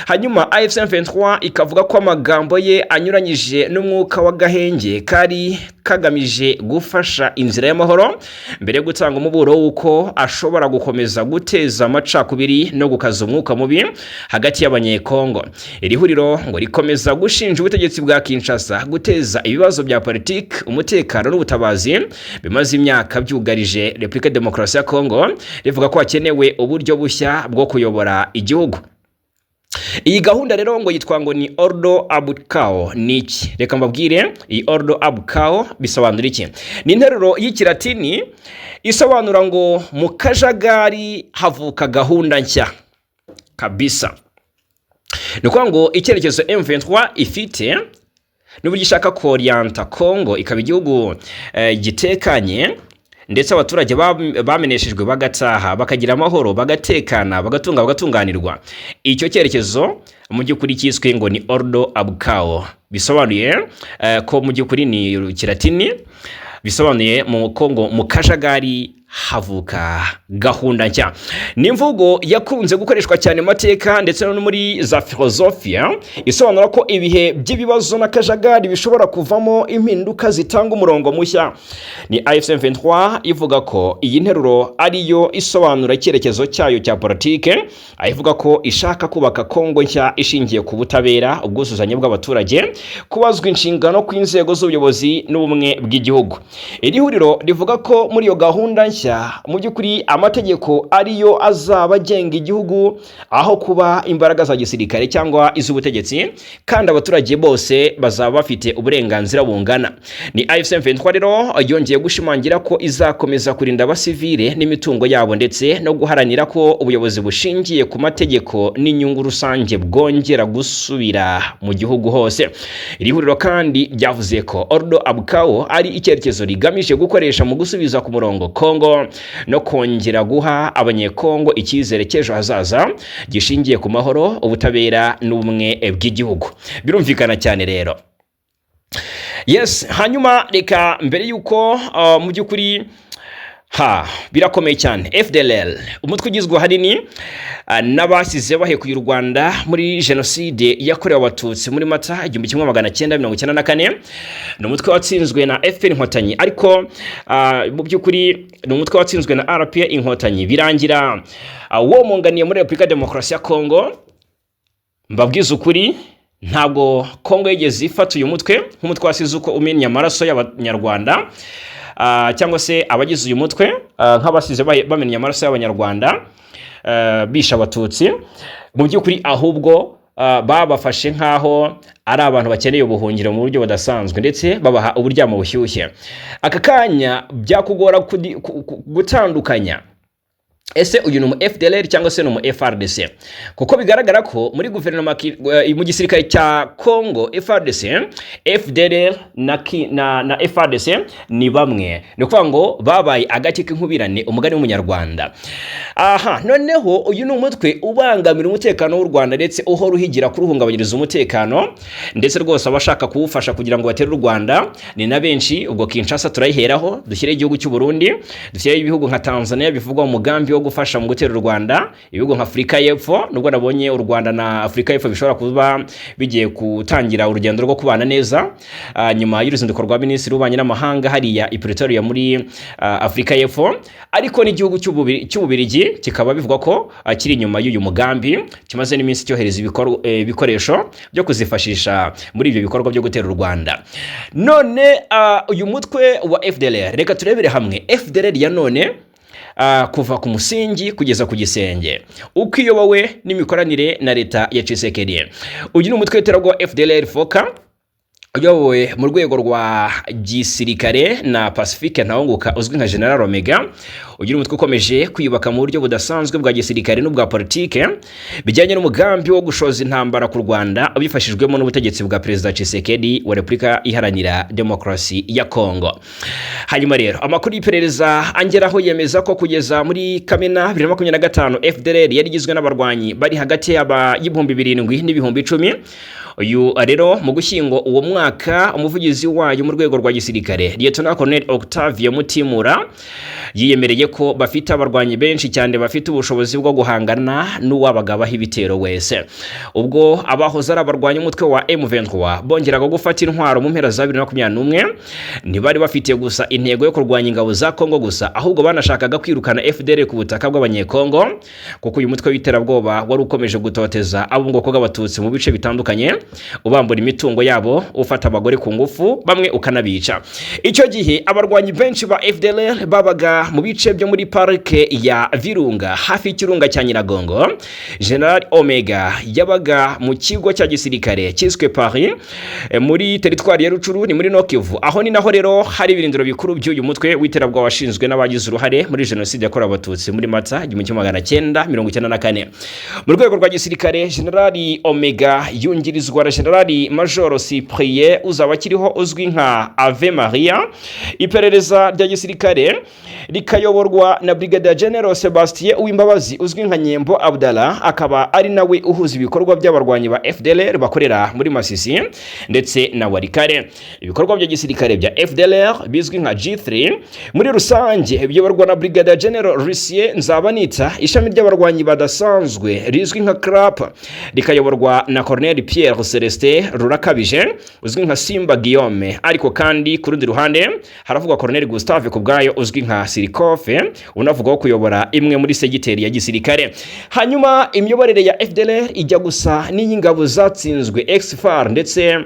Hanyuma AFC M23 ikavuga ko amagambo ye anyuranyije n'umwuka wa gahenge kari kagamije gufasha inzira y'amahoro, mbere yo gutanga umuburo w'uko ashobora gukomeza guteza amacakubiri no gukaza umwuka mubi hagati y'abanyekongo. Iri huriro ngo rikomeza gushinja ubutegetsi bwa Kinshasa guteza ibibazo bya politiki, umutekano n'ubutabazi bimaze imyaka byugarije Republika Demokarasi ya Kongo, rivuga ko hakenewe uburyo bushya bwo kuyobora igihugu. Iyi gahunda rero ngo yitwa ngo ni Ordo Abukao. Ni iki? Reka mbabwire iyi Ordo Abukao bisobanura iki. Ni interuro y'ikilatini isobanura ngo mu kajagari havuka gahunda nshya kabisa. Ni ukuvuga ngo icyerekezo M23 ifite n'uburyo ishaka korienta Congo ikaba igihugu gitekanye, ndetse abaturage bameneshejwe bagataha bakagira amahoro bagatekana bagatunganirwa. Icyo cyerekezo mu by'ukuri cyiswe ngo ni Ordo Abukao, bisobanuye ko mu by'ukuri ni kilatini, bisobanuye mu Kongo mu kajagari havuka gahunda nshya. Ni imvugo yakunze gukoreshwa cyane mu mateka ndetse no muri za filosofia, isobanura ko ibihe by'ibibazo n'akajagari bishobora kuvamo impinduka zitanga umurongo mushya. Ni AFC M23 ivuga ko iyi nteruro ariyo isobanura icyerekezo cyayo cya politike, ayivuga ko ishaka kubaka Kongo nshya ishingiye ku butabera, ubwuzuzanye bw'abaturage, kubazwa inshingano kw'inzego z'ubuyobozi n'ubumwe bw'igihugu. Iri huriro rivuga ko muri iyo gahunda nshya mu by'ukuri amategeko ariyo azaba agenga igihugu aho kuba imbaraga za gisirikare cyangwa iz'ubutegetsi, kandi abaturage bose bazaba bafite uburenganzira bungana. Ni AFC M23 rero yongeye gushimangira ko izakomeza kurinda abasivile n'imitungo yabo, ndetse no guharanira ko ubuyobozi bushingiye ku mategeko n'inyungu rusange bwongera gusubira mu gihugu hose. Iri huriro kandi ryavuze ko Ordo Abukao ari icyerekezo rigamije gukoresha mu gusubiza ku murongo Kongo no kongera guha abanyekongo icyizere cy'ejo hazaza gishingiye ku mahoro, ubutabera n'ubumwe bw'igihugu. Birumvikana cyane rero. Yes, hanyuma reka mbere yuko mu by'ukuri birakomeye cyane. FDLR umutwe ugizwe ahanini n'abasize bahekuye u Rwanda muri jenoside yakorewe abatutsi muri Mata 1994. Ni umutwe watsinzwe na FPR Inkotanyi, ariko mu by'ukuri ni umutwe watsinzwe na RPA Inkotanyi birangira wo munganiye muri Repubulika Demokarasi ya Kongo. Mbabwiza ukuri, ntabwo Kongo yigeze ifata uyu mutwe nk'umutwe wasize uko umenya amaraso y'abanyarwanda, cyangwa se abagize uyu mutwe nk'abasize bamenye amaraso y'abanyarwanda bisha abatutsi. Mu by'ukuri ahubwo babafashe nk'aho ari abantu bakeneye ubuhungiro mu buryo budasanzwe, ndetse babaha uburyamo bushyushye. Aka kanya byakugora gutandukanya ese uyu ni mu FDLR cyangwa se ni mu FARDC, kuko bigaragara ko muri guverinoma mu gisirikare cya Kongo FARDC, FDLR na FARDC ni bamwe. Ni ukuvuga ngo babaye agati k'inkubirane, umugani w'umunyarwanda. Noneho uyu ni umutwe ubangamira umutekano w'u Rwanda, ndetse uhora uhigira kuruhungabanyiriza umutekano, ndetse rwose abashaka kuwufasha kugira ngo batere u Rwanda ni na benshi. Ubwo Kinshasa turayiheraho, dushyire igihugu cy'u Burundi, dushyire ibihugu nka Tanzania bivugwa mu mugambi wo gufasha mu gutera u Rwanda, ibihugu nka Afrika y'Epfo, nubwo nabonye u Rwanda na Afrika y'Epfo bishobora kuba bigiye gutangira urugendo rwo kubana neza nyuma y'uruzinduko rwa minisitiri w'ububanyi n'amahanga hariya i Pretoria muri Afrika y'Epfo. Ariko n'igihugu cy'Ububirigi kikaba bivuga ko kiri inyuma y'uyu mugambi, kimaze n'iminsi cyohereza ibikoresho byo kuzifashisha muri ibyo bikorwa byo gutera u Rwanda. None uyu mutwe wa FDLR, reka turebere hamwe FDLR ya none kuva ku musingi kugeza ku gisenge, uko iyobowe n'imikoranire na leta ya Tshisekedi. Uyu ni umutwe w'iterabwoba FDLR Foka, uyobowe mu rwego rwa gisirikare na Pacifique Ntawunguka uzwi nka General Omega. Ugira umutwe ukomeje kwiyubaka mu buryo budasanzwe bwa gisirikare n'ubwa politike bijyanye n'umugambi wo gushoza intambara ku Rwanda, ubifashijwemo n'ubutegetsi bwa Perezida Tshisekedi wa Repubulika Iharanira Demokarasi ya Kongo. Hanyuma rero amakuru y'iperereza angeraho yemeza ko kugeza muri Kamena 2025 FDLR yari igizwe n'abarwanyi bari hagati y'ibihumbi 7 n'ibihumbi 10. Uyu rero mu gushyingo uwo mwaka umuvugizi wayo mu rwego rwa gisirikare Lieutenant Colonel Octavio Mutimura yiyemereye ko bafite abarwanyi benshi cyane bafite ubushobozi bwo guhangana n'uwabagabaho ibitero wese. Ubwo abahoze ari abarwanyi umutwe wa M23 bongeraga gufata intwaro mu mpera za 2021, ntibari bafite gusa intego yo kurwanya ingabo za Kongo gusa, ahubwo banashakaga kwirukana FDLR ku butaka bw'abanyekongo, kuko uyu mutwe w'iterabwoba wari ukomeje gutoteza abo ngoko b'abatutsi mu bice bitandukanye, ubambura imitungo yabo, ufata abagore ku ngufu, bamwe ukanabica. Icyo gihe abarwanyi benshi ba FDLR babaga yabaga mu bice byo muri parike ya Virunga hafi y'ikirunga cya Nyiragongo. General Omega yabaga mu kigo cya gisirikare cyiswe Paris muri teritwari ya Rucuru ni muri Nokivu. Aho ni naho rero hari ibirindiro bikuru by'uyu mutwe w'iterabwoba washinzwe n'abagize uruhare muri jenoside yakorewe abatutsi muri Mata 1994. Mu rwego rwa gisirikare General Omega yungirizwa na General Major Cyprien uzaba kiriho uzwi nka Ave Maria. Iperereza rya gisirikare rikayoborwa na Brigadier General Sebastien Uwimbabazi uzwi nka Nyembo Abdallah, akaba ari nawe uhuza ibikorwa by'abarwanyi ba FDLR bakorera muri Masisi ndetse na Warikare. Ibikorwa bya gisirikare bya FDLR bizwi nka G3 muri rusange biyoborwa na Brigadier General Lucien Nzabanita. Ishami ry'abarwanyi badasanzwe rizwi nka CRAP rikayoborwa na Colonel Pierre Celestin Rurakabije uzwi nka Simba Guillaume. Ariko kandi ku rundi ruhande haravugwa Colonel Gustave Kubwayo uzwi nka Sirikofe unavugwaho kuyobora imwe muri segiteri ya gisirikare. Hanyuma imiyoborere ya FDLR ijya gusa n'iy'ingabo zatsinzwe ex-FAR ndetse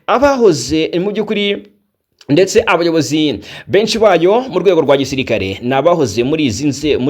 abahoze mu by'ukuri ndetse abayobozi benshi bayo mu rwego rwa gisirikare nabahoze muri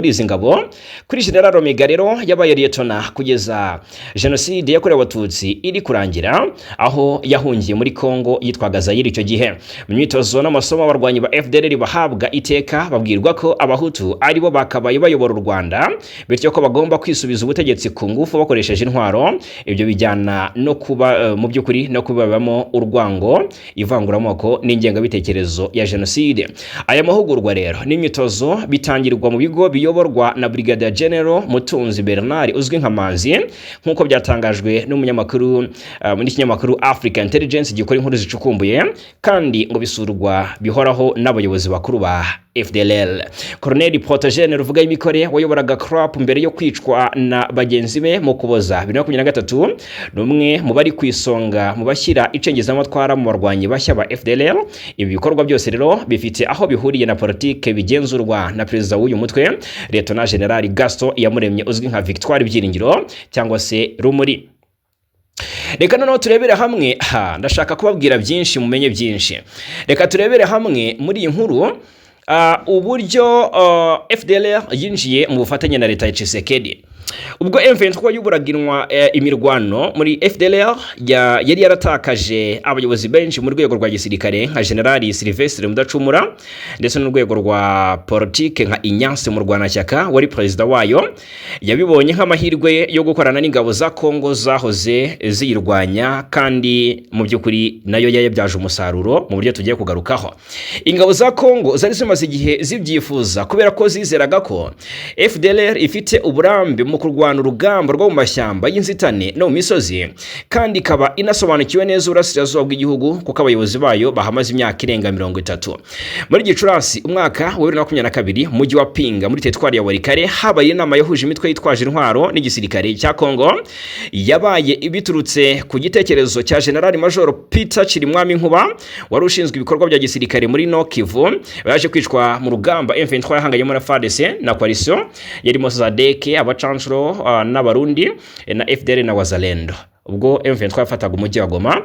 izi ngabo. Kuri General Omega rero yabaye lieutenant kugeza jenoside yakorewe abatutsi iri kurangira, aho yahungiye muri Kongo yitwaga Zaire icyo gihe. Mu myitozo n'amasomo abarwanyi ba FDLR bahabwa iteka babwirwa ko abahutu ari bo bakabaye bayobora u Rwanda, bityo ko bagomba kwisubiza ubutegetsi ku ngufu bakoresheje intwaro. Ibyo bijyana no kuba mu by'ukuri no kubabamo urwango, ivanguramoko n'ingenga bitekerezo ya jenoside. Aya mahugurwa rero n'imyitozo bitangirwa mu bigo biyoborwa na Brigadier General Mutunzi Bernard uzwi nka Manzi, nkuko byatangajwe n'umunyamakuru muri kinyamakuru Africa Intelligence gikora inkuru zicukumbuye, kandi ngo bisurwa bihoraho n'abayobozi bakuru ba FDLR. Colonel Protogene Ruvuga imikore wayoboraga CRAP mbere yo kwicwa na bagenzi be mu Kuboza 2023, numwe mu bari kwisonga mu bashyira icengezamatwara mu barwanyi bashya ba FDLR. Ibi bikorwa byose rero bifite aho bihuriye na politike bigenzurwa na perezida w'uyu mutwe Lieutenant General Gaston Iyamuremye uzwi nka Victoire Byiringiro cyangwa se Rumuri. Reka noneho turebere hamwe, ndashaka kubabwira byinshi mumenye byinshi. Reka turebere hamwe muri iyi nkuru uburyo FDLR yinjiye mu bufatanye na leta ya Tshisekedi. Ubwo M23 yuburaginwa imirwano muri FDLR yari yaratakaje abayobozi benshi mu rwego rwa gisirikare nka General Sylvestre Mudacumura ndetse n'urwego rwa politike nka Ignace Murwanashyaka wari president wayo. Yabibonye nk'amahirwe yo gukorana n'ingabo za Kongo zahoze ziyirwanya, kandi mu by'ukuri nayo yayabyaje umusaruro mu buryo tugiye kugarukaho. Ingabo za Kongo zari zimaze igihe zibyifuza kubera ko zizeraga ko FDLR ifite uburambe mu kurwana urugamba rwo mu mashyamba y'inzitane no mu misozi, kandi ikaba inasobanukiwe neza uburasirazuba bw'igihugu kuko abayobozi bayo bahamaze imyaka irenga 30. Muri Gicurasi umwaka wa 2022 mujyi wa Pinga muri teritwari ya Warikare habaye inama yahuje imitwe yitwaje intwaro n'igisirikare cya Kongo. Yabaye biturutse ku gitekerezo cya General Major Peter Chirimwami Nkuba wari ushinzwe ibikorwa bya gisirikare muri Nokivu, baje kwicwa mu rugamba M23 yahanganyemo na FARDC na coalition yarimo Sadeke abacanshuro n'abarundi na FDL na Wazalendo. Ubwo M23 yafataga umujyi wa Goma,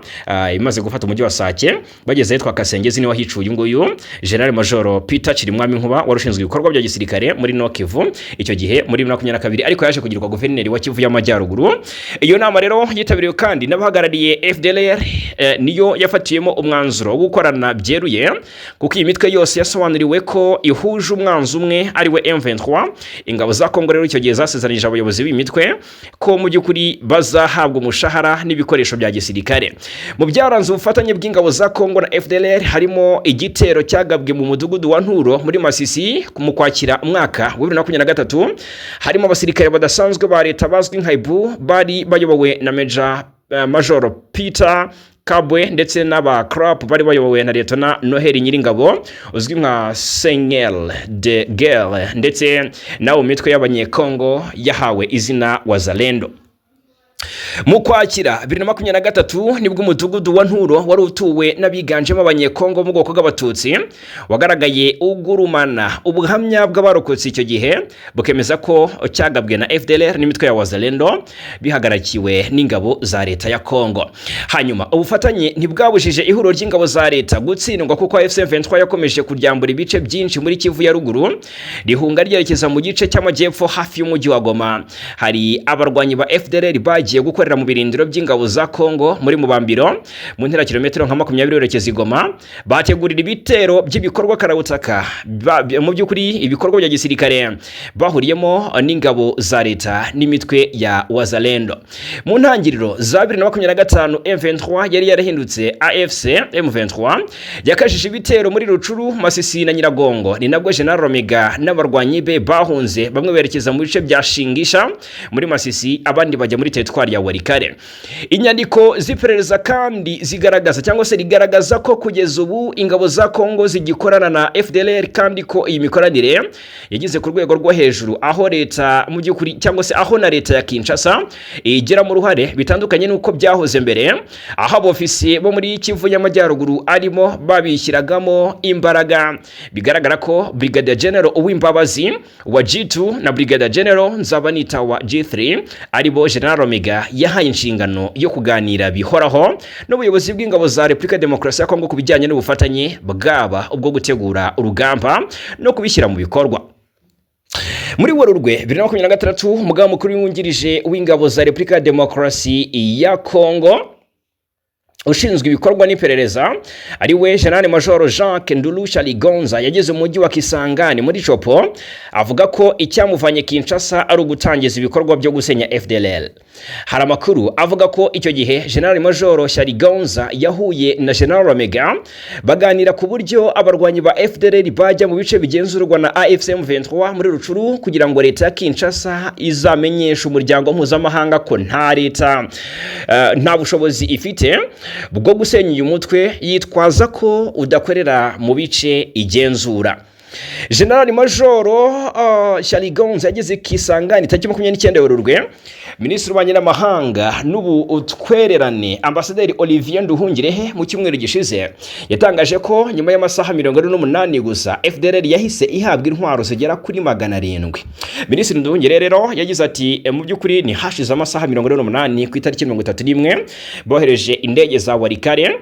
imaze gufata umujyi wa Sake, bageze yitwa Kasengezi ni wahicuye nguyu General Major Peter Chirimwami Nkuba warushinzwe ibikorwa bya gisirikare muri Nokivu icyo gihe muri 2022, ariko yaje kugirwa guverineri wa Kivu y'Amajyaruguru. Iyo nama rero yitabiriwe kandi n'abahagarariye FDLR, niyo yafatiyemo umwanzuro wo gukorana byeruye kuko iyi mitwe yose yasobanuriwe ko ihuje umwanzu umwe ari we M23. Ingabo za Kongo rero icyo gihe zasezeranyije abayobozi b'imitwe ko mu by'ukuri bazahabwa umushahara n'ibikoresho bya gisirikare. Mu byaranze ubufatanye bw'ingabo za Kongo na FDLR harimo igitero cyagabwe mu mudugudu wa Nturo muri Masisi mu Kwakira umwaka wa 2023, harimo abasirikare badasanzwe ba leta bazwi nka Ibu bari bayobowe na Major Peter Kabwe ndetse n'aba CRAP bari bayobowe na Lieutenant Noheli Nyiringabo uzwi nka Seigneur de Guerre ndetse nawo mitwe y'abanyekongo yahawe izina Wazalendo. Mu Kwakira 2023 nibwo umudugudu wa Nturo wari utuwe n'abiganjemo abanyekongo mu bwoko bw'abatutsi wagaragaye ugurumana ubuhamya bw'abarokotse icyo gihe bukemeza ko cyagabwe na FDLR n'imitwe ya Wazalendo bihagarakiwe n'ingabo za leta ya Kongo. Hanyuma ubufatanye ntibwabujije ihuriro ry'ingabo za leta gutsindwa kuko FC23 yakomeje kuryambura ibice byinshi muri Kivu ya ruguru rihunga ryerekeza mu gice cy'amajyepfo hafi y'umujyi wa Goma. Hari abarwanyi ba FDLR bagiye gukorera mu birindiro by'ingabo za Kongo muri Mubambiro mu ntera kilometero nka 20 yerekeza i Goma, bategurira ibitero by'ibikorwa karabutaka mu by'ukuri ibikorwa bya gisirikare bahuriyemo n'ingabo za leta n'imitwe ya Wazalendo. Mu ntangiriro za 2025 M23 yari yarahindutse AFC M23 yakashije ibitero muri Rucuru, Masisi na Nyiragongo. Ni nabwo General Romega n'abarwanyi be bahunze, bamwe berekeza mu bice bya Shingisha muri Masisi, abandi bajya muri teritwari ya Warikare. Inyandiko ziperereza kandi zigaragaza cyangwa se rigaragaza ko kugeza ubu ingabo za Kongo zigikorana na FDLR kandi ko iyi mikoranire yagize ku rwego rwo hejuru, aho leta mu by'ukuri cyangwa se aho na leta ya Kinshasa igera mu ruhare bitandukanye nuko byahoze mbere, aho abofisiye bo muri Kivu y'Amajyaruguru arimo babishyiragamo imbaraga. Bigaragara ko Brigadier General Uwimbabazi wa G2 na Brigadier General Nzabanita wa G3 aribo General Romega yahaye inshingano yo kuganira bihoraho n'ubuyobozi bw'ingabo za Repubulika Demokarasi ya Kongo kubijyanye n'ubufatanye bwaba ubwo gutegura urugamba no kubishyira mu bikorwa. Muri Werurwe 2026 umugaba mukuru wungirije w'ingabo za Repubulika Demokarasi ya Kongo ushinzwe ibikorwa n'iperereza ari we General Major Jacques Ndulucha Ligonza yageze mu mujyi wa Kisangani muri Chopo, avuga ko icyamuvanye Kinshasa ari ugutangiza ibikorwa byo gusenya FDLR. Hari amakuru avuga ko icyo gihe General Major Ligonza yahuye na General Romega baganira ku buryo abarwanyi ba FDLR bajya mu bice bigenzurwa na AFC M23 muri Rucuru kugira ngo leta ya Kinshasa izamenyesha umuryango mpuzamahanga ko nta leta nta bushobozi ifite bwo gusenya uyu mutwe yitwaza ko udakorera mu bice igenzura. General Major Shaligonza yageze Kisangani tariki 29 Werurwe. Minisitiri w'Ububanyi n'Amahanga n'Ubutwererane Ambasaderi Olivier Nduhungirehe mu cyumweru gishize yatangaje ko nyuma y'amasaha 48 gusa FDLR yahise ihabwa intwaro zigera kuri 700. Minisitiri Nduhungirehe rero yagize ati mu by'ukuri ni hashize amasaha 48 ku itariki 31 bohereje indege za Warikare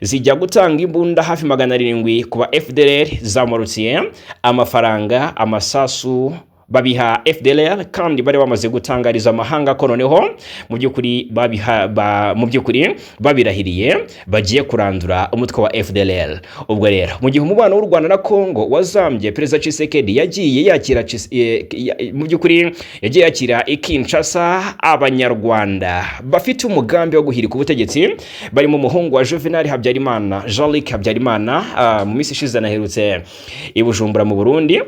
zijya gutanga imbunda hafi 700 kuba FDLR zamorutiye amafaranga amasasu babiha FDLR kandi bari bamaze gutangariza amahanga ko noneho mu by'ukuri babirahiriye bagiye kurandura umutwe wa FDLR. Ubwo rero mu gihe umubano w'u Rwanda na Kongo wazambye, Perezida Tshisekedi yagiye yakira Kinshasa abanyarwanda bafite umugambi wo guhirika ubutegetsi barimo umuhungu wa Juvenal Habyarimana, Jean-Luc Habyarimana mu minsi ishize naherutse i Bujumbura mu Burundi,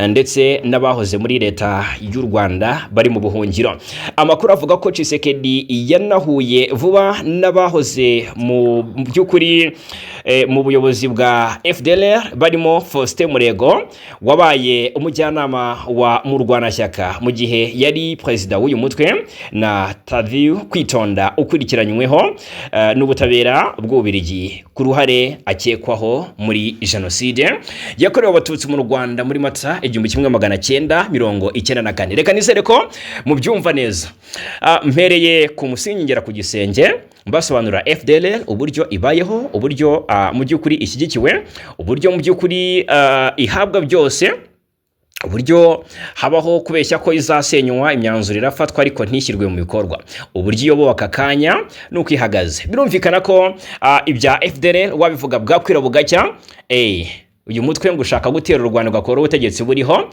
ndetse n'abahoze muri leta y'u Rwanda bari mu buhungiro. Amakuru avuga ko Tshisekedi yanahuye vuba n'abahoze mu by'ukuri mu buyobozi bwa FDLR barimo Faustin Murego wabaye umujyanama wa Murwanashyaka mu gihe yari perezida w'uyu mutwe, na Taviu Kwitonda ukurikiranyweho n'ubutabera bw'Ububiligi ku ruhare akekwaho muri jenoside yakorewe abatutsi mu Rwanda muri Mata 1994. Reka nizere ko mubyumva neza. Mpereye ku musingi ngera ku gisenge mbasobanura FDLR uburyo ibayeho, uburyo mu by'ukuri ishyigikiwe, uburyo mu by'ukuri ihabwa byose, uburyo habaho kubeshya ko izasenywa imyanzuro irafatwa ariko ntishyirwe mu bikorwa, uburyo iyobowe aka kanya nuko ihagaze. Birumvikana ko ibya FDLR wabivuga bwakwira bugacya, uyu mutwe ngo ushaka gutera u Rwanda gakora ubutegetsi buriho.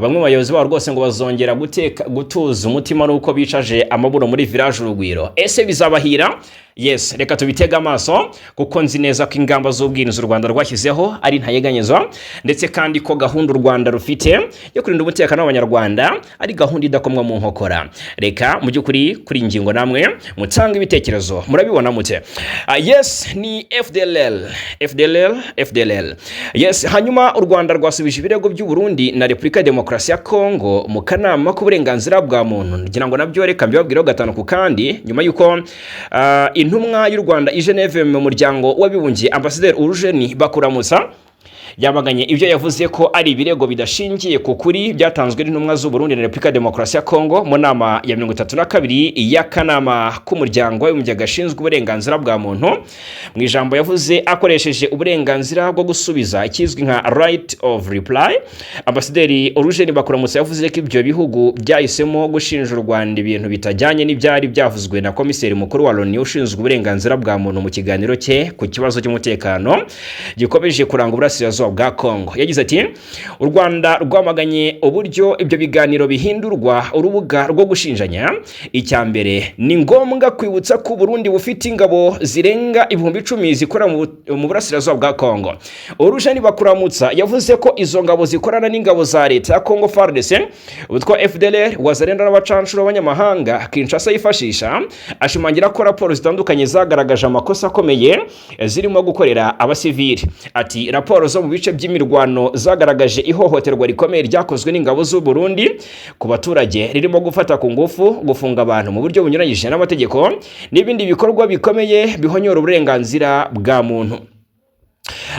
Bamwe mu bayobozi babo rwose ngo bazongera gutuza umutima nuko bicaje amaburo muri village Urugwiro. Ese bizabahira? Yes, reka tubitega amaso kuko nzi neza ko ingamba z'ubwirinzi u Rwanda rwashyizeho ari ntayeganyezo, ndetse kandi ko gahunda u Rwanda rufite yo kurinda umutekano w'abanyarwanda ari gahunda idakomwa mu nkokora. Reka mu by'ukuri kuri ingingo namwe mutanga ibitekerezo, murabibona mute? Yes, ni FDLR. Yes, hanyuma u Rwanda rwasubije ibirego by'u Burundi na Repubulika ya Demokarasi ya Kongo mu kanama k'uburenganzira bwa muntu. Ngira ngo nabyo reka mbibabwireho gatanu ku kandi, nyuma yuko intumwa y'u Rwanda i Geneve mu muryango w'abibumbye Ambasaderi Urujeni Bakuramutsa yabaganye ibyo yavuze ko ari ibirego bidashingiye ku kuri byatanzwe n'intumwa z'u Burundi na Repubulika ya Demokarasi ya Kongo mu nama ya 32 y'akanama k'umuryango w'abibumbye gashinzwe uburenganzira bwa muntu. Mu ijambo yavuze akoresheje uburenganzira bwo gusubiza ikizwi nka right of reply, Ambasaderi Urujeni Bakuramutsa yavuze ko ibyo bihugu byahisemo gushinja u Rwanda ibintu bitajyanye n'ibyari byavuzwe na komiseri mukuru wa Loni ushinzwe uburenganzira bwa muntu mu kiganiro cye ku kibazo cy'umutekano gikomeje kuranga uburasirazuba bwa Kongo. Yagize ati u Rwanda rwamaganye uburyo ibyo biganiro bihindurwa urubuga rwo gushinjanya. Icyambere ni ngombwa kwibutsa ko Burundi bufite ingabo zirenga 10,000 zikora mu burasirazuba bwa Kongo. Urujeni Bakuramutsa yavuze ko izo ngabo zikorana n'ingabo za leta ya Kongo FARDC, ubutwa FDLR, wazarenda n'abacancuro b'abanyamahanga Kinshasa yifashisha. Ashimangira ko raporo zitandukanye zagaragaje amakosa akomeye zirimo gukorera abasivili. Ati raporo zo mu bice by'imirwano zagaragaje ihohoterwa rikomeye ryakozwe n'ingabo z'u Burundi ku baturage, ririmo gufata ku ngufu, gufunga abantu mu buryo bunyuranyije n'amategeko n'ibindi bikorwa bikomeye bihonyora uburenganzira bwa muntu.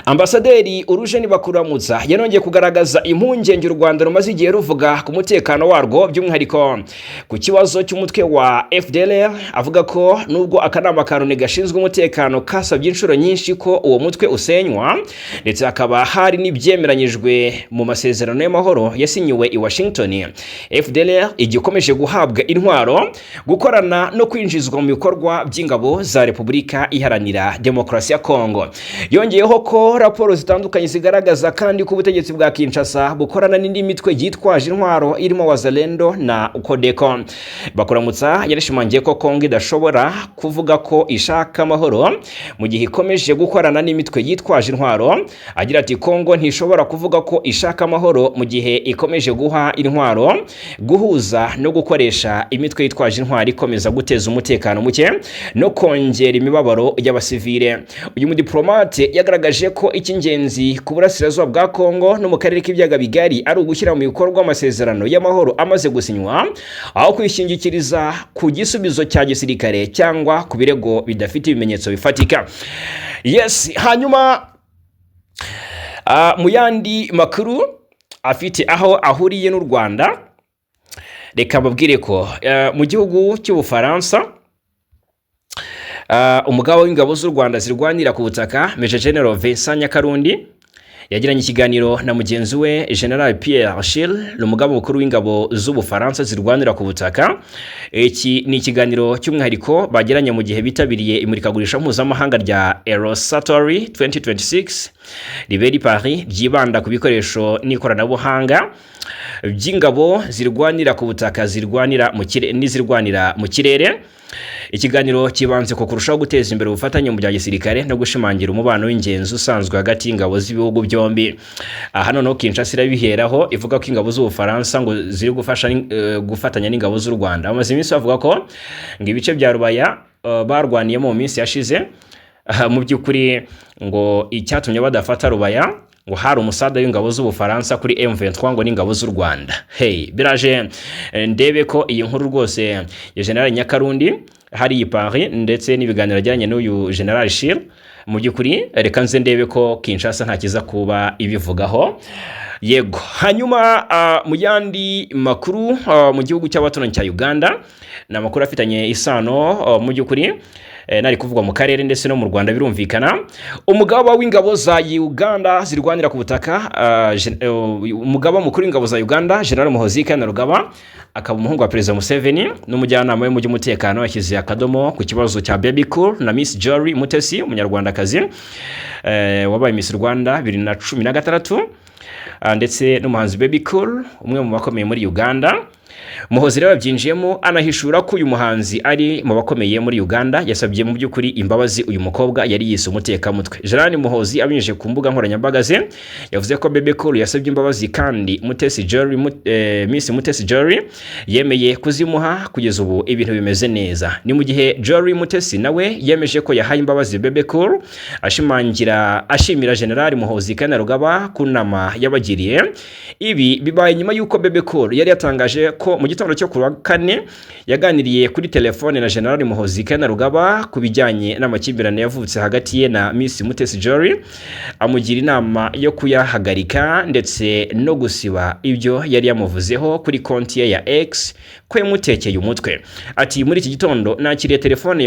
Ambasaderi Urujeni Bakuramutsa yanongeye kugaragaza impungenge u Rwanda rumaze igihe ruvuga ku mutekano warwo, by'umwihariko ku kibazo cy'umutwe wa FDLR. Avuga ko nubwo akanama ka Loni gashinzwe umutekano kasabye inshuro nyinshi ko uwo mutwe usenywa, ndetse akaba hari n'ibyemeranyijwe mu masezerano y'amahoro yasinyiwe i Washington, FDLR igikomeje guhabwa intwaro, gukorana no kwinjizwa mu bikorwa by'ingabo za Repubulika Iharanira Demokarasi ya Kongo. Yongeyeho ko raporo zitandukanye zigaragaza kandi ko ubutegetsi bwa Kinshasa bukorana n'indi mitwe yitwaje intwaro irimo Wazalendo na Codeco. Bakuramutsa yarishimangiye ko Kongo idashobora kuvuga ko ishaka amahoro mu gihe ikomeje gukorana n'imitwe yitwaje intwaro. Agira ati Kongo ntishobora kuvuga ko ishaka amahoro mu gihe ikomeje guha intwaro, guhuza no gukoresha imitwe yitwaje intwaro ikomeza guteza umutekano muke no kongera imibabaro y'abasivile. Uyu mudiplomate yagaragaje ko icy'ingenzi ku burasirazuba bwa Kongo no mu karere k'ibyaga bigari ari ugushyira mu bikorwa amasezerano y'amahoro amaze gusinywa, aho kwishingikiriza ku gisubizo cya gisirikare cyangwa ku birego bidafite ibimenyetso bifatika. Yes, hanyuma mu yandi makuru afite aho ahuriye n'u Rwanda, reka babwire ko mu gihugu cy'Ubufaransa umugaba w'ingabo z'u Rwanda zirwanira ku butaka Major General Vincent Nyakarundi yagiranye ikiganiro na mugenzi we General Pierre Achille, umugaba mukuru w'ingabo z'Ubufaransa zirwanira ku butaka. Iki ni ikiganiro cy'umwihariko bagiranye mu gihe bitabiriye imurikagurisha mpuzamahanga rya Eurosatory 2026 ribera Paris, ryibanda ku bikoresho n'ikoranabuhanga by'ingabo zirwanira ku butaka, zirwanira mu kirere. Ikiganiro kibanze ku kurushaho guteza imbere ubufatanye mu bya gisirikare no gushimangira umubano w'ingenzi usanzwe hagati y'ingabo z'ibihugu byombi. Hano no Kinshasa irabiheraho ivuga ko ingabo z'Ubufaransa ngo ziri gufatanya n'ingabo z'u Rwanda. Amaze iminsi bavuga ko ngo ibice bya Rubaya barwaniyemo mu minsi yashize, mu by'ukuri ngo icyatumye badafata Rubaya ngo hari umusada w'ingabo z'Ubufaransa kuri M23 ngo n'ingabo z'u Rwanda. Hey, biraje ndebe ko iyi nkuru rwose ya General Nyakarundi hari Paris ndetse n'ibiganiro ajyanye n'uyu General Achille, mu by'ukuri reka nze ndebe ko Kinshasa ntakiza kuba ibivugaho. Yego, hanyuma mu yandi makuru mu gihugu cy'abaturanyi cya Uganda, na makuru afitanye isano mu by'ukuri nari kuvuga mu karere ndetse no mu Rwanda birumvikana. Umugaba w'ingabo za Uganda zirwanira ku butaka, umugaba mukuru w'ingabo za Uganda General Muhoozi Kainerugaba, akaba umuhungu wa Perezida Museveni n'umujyanama we mu by'umutekano, yashyize akadomo ku kibazo cya Baby Cool na Miss Jory Mutesi, umunyarwandakazi wabaye Miss Rwanda 2016, ndetse n'umuhanzi Baby Cool, umwe mu bakomeye muri Uganda. Muhozi rero yabyinjiyemo anahishura ko uyu muhanzi ari mu bakomeye muri Uganda. Yasabye mu by'ukuri imbabazi uyu mukobwa yari yise umutekamutwe. Gerard Muhozi abinyujije ku mbuga nkoranyambaga ze yavuze ko Bebe Cool yasabye imbabazi kandi Miss Mutesi Jolly yemeye kuzimuha kugeza ubu ibintu bimeze neza. Ni mu gihe Jolly Mutesi nawe yemeje ko yahaye imbabazi Bebe Cool ashimira General Muhozi Kainerugaba ku nama yabagiriye. Ibi bibaye nyuma y'uko Bebe Cool yari yatangaje ko mu gitondo cyo kuwa kane yaganiriye kuri telefone na General Muhozi Kainerugaba ku bijyanye n'amakimbirane yavutse hagati ye na Miss Mutesi Jolly, amugira inama yo kuyahagarika ndetse no gusiba ibyo yari yamuvuzeho kuri konti ye ya X ko yamutekeye umutwe. Ati muri iki gitondo nakiriye telefone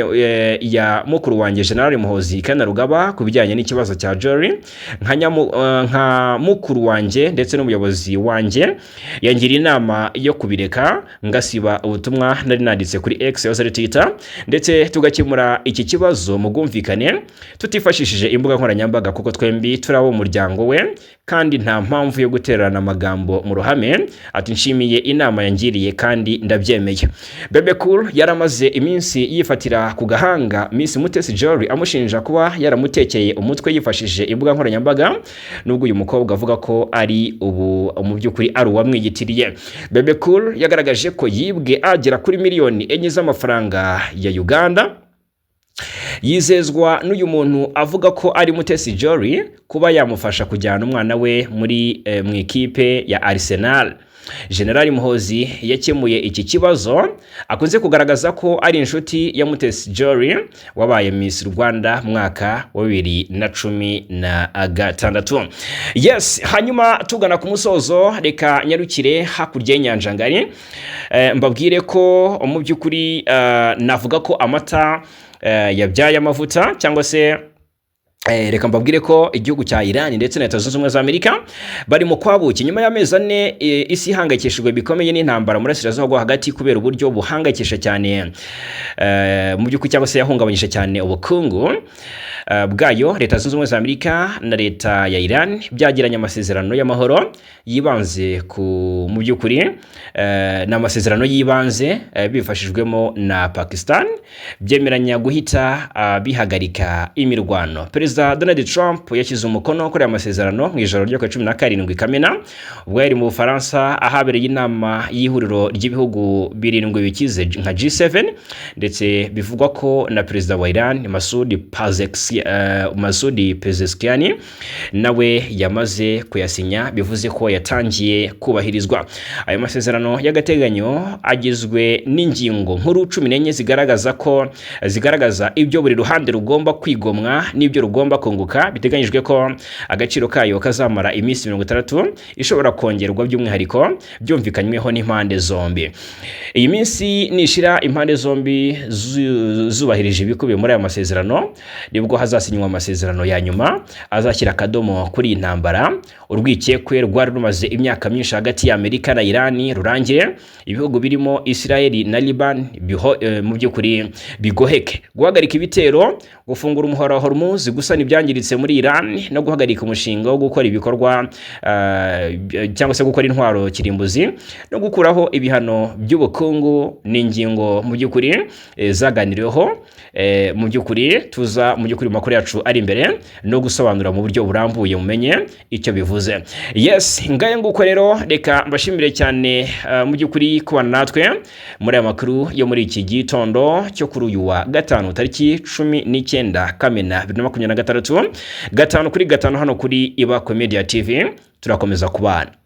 ya mukuru wanjye General Muhozi Kainerugaba ku bijyanye n'ikibazo cya Jolly, nka mukuru wanjye ndetse n'umuyobozi wanjye yangira inama yo kubireka ngasiba ubutumwa nari nanditse kuri X yose Twitter, ndetse tugakemura iki kibazo mu bwumvikane tutifashishije imbuga nkoranyambaga kuko twembi turabo umuryango we kandi nta mpamvu yo guterana amagambo mu ruhame. Ati nshimiye inama yangiriye kandi ndabyemeye. Bebe Cool yaramaze iminsi yifatira ku gahanga Miss Mutesi Jolly amushinja kuba yaramutekeye umutwe yifashishije imbuga nkoranyambaga, nubwo uyu mukobwa avuga ko ari ubu mu by'ukuri ari uwamwiyitiriye. Bebe Cool yagaragaje ko yibwe agera kuri miliyoni 4 z'amafaranga ya Uganda. Yizezwa n'uyu muntu avuga ko ari Mutesi Jolly kuba yamufasha kujyana umwana we mu ikipe ya Arsenal. General Muhozi yakemuye iki kibazo akunze kugaragaza ko ari inshuti ya Mutesi Jolly wabaye Miss Rwanda mwaka wa 2016. Yes, hanyuma tugana ku musozo reka nyarukire hakurya y'inyanja ngari. Mbabwire ko mu by'ukuri navuga ko amata yabyaye amavuta, cyangwa se reka mbabwire ko igihugu cya Iran ndetse na Leta Zunze Ubumwe za Amerika bari mu kwabuki nyuma y'amezi 4 isi ihangayikishijwe bikomeye n'intambara muri Burasirazuba bwo hagati kubera uburyo buhangayikisha cyane mu by'ukuri, cyangwa se yahungabanyije cyane ubukungu bwayo. Leta Zunze Ubumwe za Amerika na leta ya Iran byagiranye amasezerano y'amahoro yibanze ku mu by'ukuri n'amasezerano yibanze bifashijwemo na Pakistan, byemeranya guhita bihagarika imirwano. Perezida Donald Trump yashyize umukono kuri amasezerano mu ijoro ryo 17 Kamena ubwo yari mu Bufaransa ahabereye inama y'ihuriro ry'ibihugu birindwi bikize nka G7, ndetse bivugwa ko na perezida wa Iran Masoud Pezeshkian nawe yamaze kuyasinya, bivuze ko yatangiye kubahirizwa. Ayo masezerano y'agateganyo agizwe n'ingingo nkuru 14 zigaragaza ibyo buri ruhande rugomba kwigomwa n'ibyo rugomba kunguka. Biteganyijwe ko agaciro kayo kazamara iminsi 60 ishobora kongerwa by'umwihariko byumvikanyweho n'impande zombi. Iyi minsi nishira impande zombi zubahirije ibikubiye muri aya masezerano nibwo hazasinywa amasezerano ya nyuma azashyira akadomo kuri intambara. Urwikekwe rwari rumaze imyaka myinshi hagati ya Amerika na Iran rurangire. Ibihugu birimo Israel na Liban mu by'ukuri bigoheke guhagarika ibitero, gufungura umuhora wa Hormuz, gusana ibyangiritse muri Iran no guhagarika umushinga wo gukora ibikorwa cyangwa se gukora intwaro kirimbuzi no gukuraho ibihano by'ubukungu n'ingingo mu by'ukuri zaganiriweho. Mu by'ukuri tuza mu by'ukuri makuru yacu ari imbere no gusobanura mu buryo burambuye mumenye icyo bivuze. Yes, ngaye nguko rero reka mbashimire cyane mu by'ukuri kubana natwe muri aya makuru yo muri iki gitondo cyo kuri uyu wa gatanu tariki 19 Kamena 2026, 5 kuri 5 hano kuri Ibako Media TV. Turakomeza kubana.